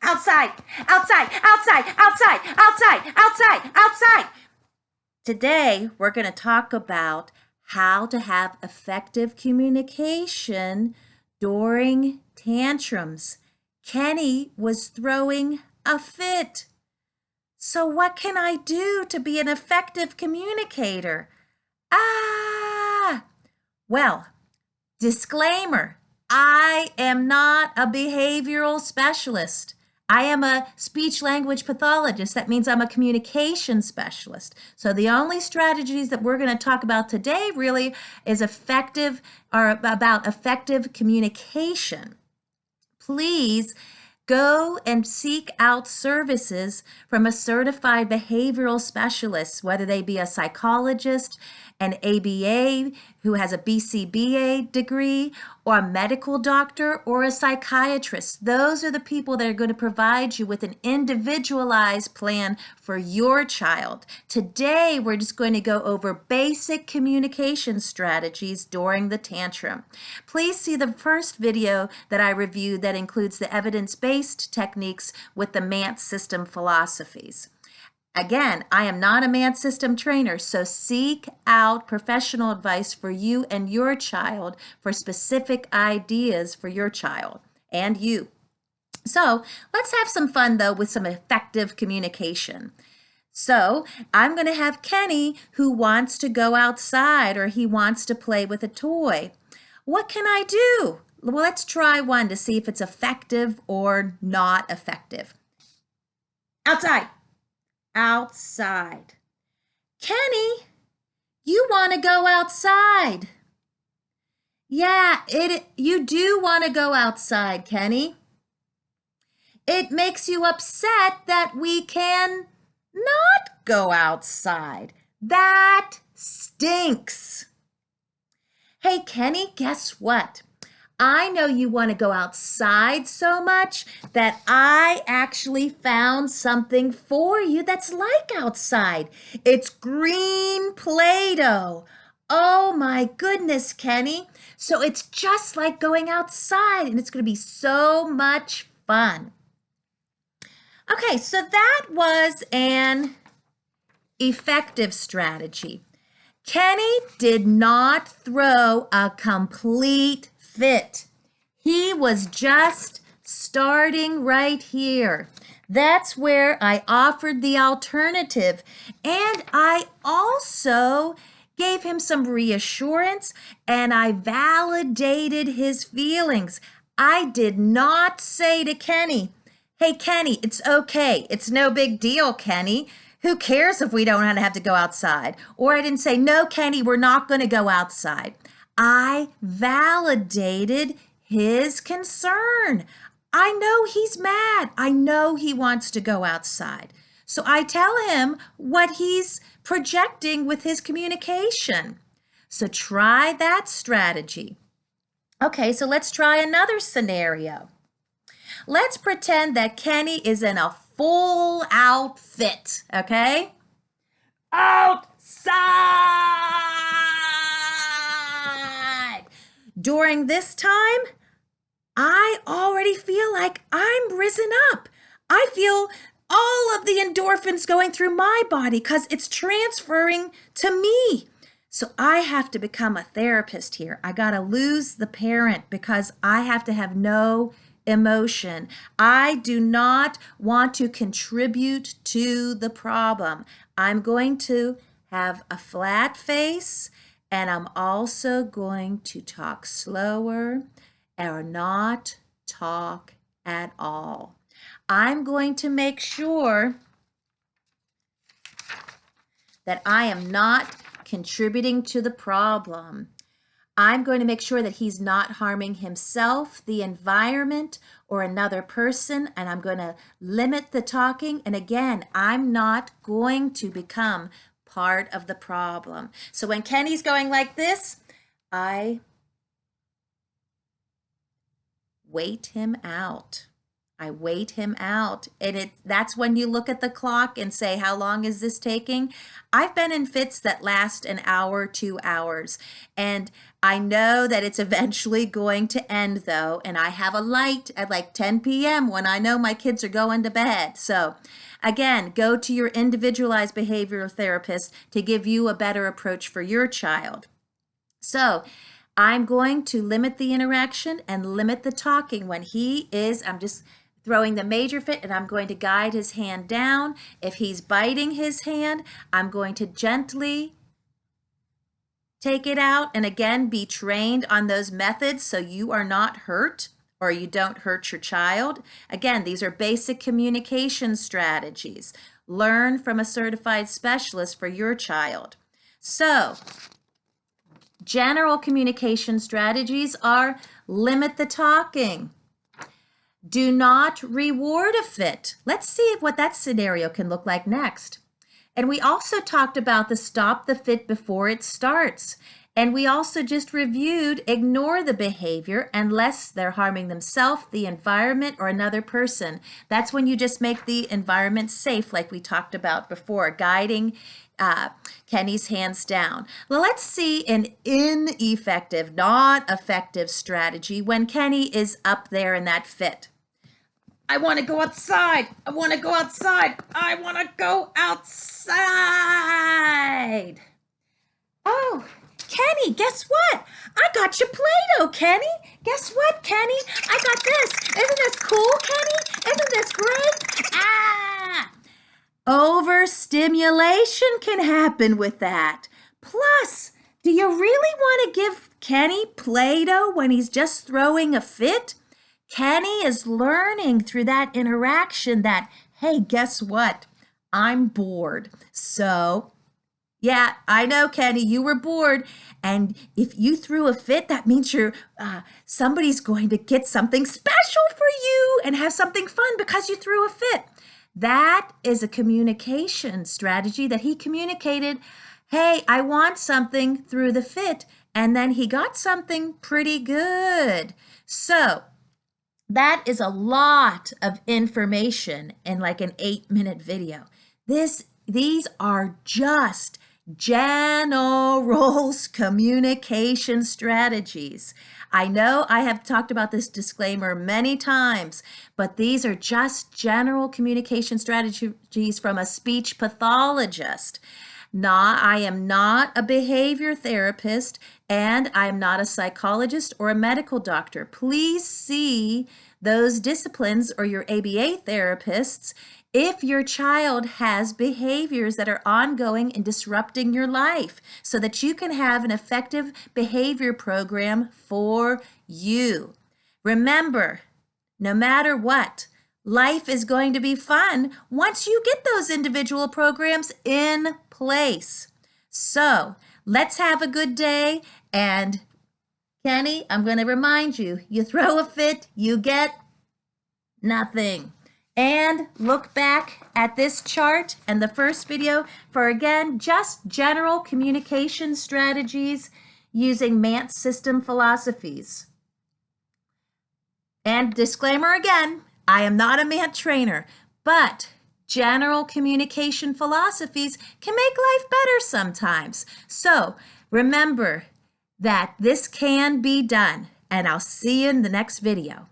Outside, outside, outside, outside, outside, outside, outside. Today, we're going to talk about how to have effective communication during tantrums. Kenny was throwing a fit. So what can I do to be an effective communicator? Well, disclaimer, I am not a behavioral specialist. I am a speech language pathologist. That means I'm a communication specialist. So the only strategies that we're going to talk about today really is effective or about effective communication. Please go and seek out services from a certified behavioral specialist, whether they be a psychologist, an ABA who has a BCBA degree, or a medical doctor, or a psychiatrist. Those are the people that are going to provide you with an individualized plan for your child. Today, we're just going to go over basic communication strategies during the tantrum. Please see the first video that I reviewed that includes the evidence-based techniques with the MANT system philosophies. Again, I am not a MANT system trainer, so seek out professional advice for you and your child for specific ideas for your child and you. So let's have some fun, though, with some effective communication. So I'm going to have Kenny who wants to go outside or he wants to play with a toy. What can I do? Well, let's try one to see if it's effective or not effective. Outside. Outside. Kenny, you want to go outside. Yeah, you do want to go outside, Kenny. It makes you upset that we can not go outside. That stinks. Hey, Kenny, guess what? I know you want to go outside so much that I actually found something for you that's like outside. It's green Play-Doh. Oh my goodness, Kenny. So it's just like going outside and it's going to be so much fun. Okay, so that was an effective strategy. Kenny did not throw a complete fit. He was just starting right here. That's where I offered the alternative. And I also gave him some reassurance and I validated his feelings. I did not say to Kenny, hey, Kenny, it's okay. It's no big deal, Kenny. Who cares if we don't have to go outside? Or I didn't say, no, Kenny, we're not going to go outside. I validated his concern. I know he's mad. I know he wants to go outside. So I tell him what he's projecting with his communication. So try that strategy. Okay, so let's try another scenario. Let's pretend that Kenny is in a full outfit, okay? Outside! During this time, I already feel like I'm risen up. I feel all of the endorphins going through my body because it's transferring to me. So I have to become a therapist here. I got to lose the parent because I have to have no emotion. I do not want to contribute to the problem. I'm going to have a flat face and I'm also going to talk slower or not talk at all. I'm going to make sure that I am not contributing to the problem. I'm going to make sure that he's not harming himself, the environment, or another person, and I'm going to limit the talking. And again, I'm not going to become part of the problem. So when Kenny's going like this, I wait him out. I wait him out. And that's when you look at the clock and say, how long is this taking? I've been in fits that last an hour, 2 hours. And I know that it's eventually going to end though, and I have a light at like 10 p.m. when I know my kids are going to bed. So again, go to your individualized behavioral therapist to give you a better approach for your child. So I'm going to limit the interaction and limit the talking when I'm just throwing the major fit, and I'm going to guide his hand down. If he's biting his hand, I'm going to gently take it out, and again, be trained on those methods so you are not hurt or you don't hurt your child. Again, these are basic communication strategies. Learn from a certified specialist for your child. So, general communication strategies are limit the talking. Do not reward a fit. Let's see what that scenario can look like next. And we also talked about the stop the fit before it starts. And we also just reviewed ignore the behavior unless they're harming themselves, the environment, or another person. That's when you just make the environment safe, like we talked about before, guiding Kenny's hands down. Well, let's see an ineffective, not effective strategy when Kenny is up there in that fit. I want to go outside. I want to go outside. I want to go outside. Oh, Kenny, guess what? I got your Play-Doh, Kenny. Guess what, Kenny? I got this. Isn't this cool, Kenny? Isn't this great? Ah! Overstimulation can happen with that. Plus, do you really want to give Kenny Play-Doh when he's just throwing a fit? Kenny is learning through that interaction that, hey, guess what? I'm bored. So, yeah, I know, Kenny, you were bored. And if you threw a fit, that means somebody's going to get something special for you and have something fun because you threw a fit. That is a communication strategy that he communicated. Hey, I want something through the fit. And then he got something pretty good. So, that is a lot of information in like an 8-minute video. These are just general communication strategies. I know I have talked about this disclaimer many times, but these are just general communication strategies from a speech pathologist. I am not a behavior therapist, and I am not a psychologist or a medical doctor. Please see those disciplines or your ABA therapists if your child has behaviors that are ongoing and disrupting your life so that you can have an effective behavior program for you. Remember, no matter what, life is going to be fun once you get those individual programs in place. So let's have a good day. And Kenny, I'm going to remind you, you throw a fit, you get nothing. And look back at this chart and the first video for, again, just general communication strategies using Mance system philosophies. And disclaimer again, I am not a Mance trainer, but general communication philosophies can make life better sometimes. So remember that this can be done, and I'll see you in the next video.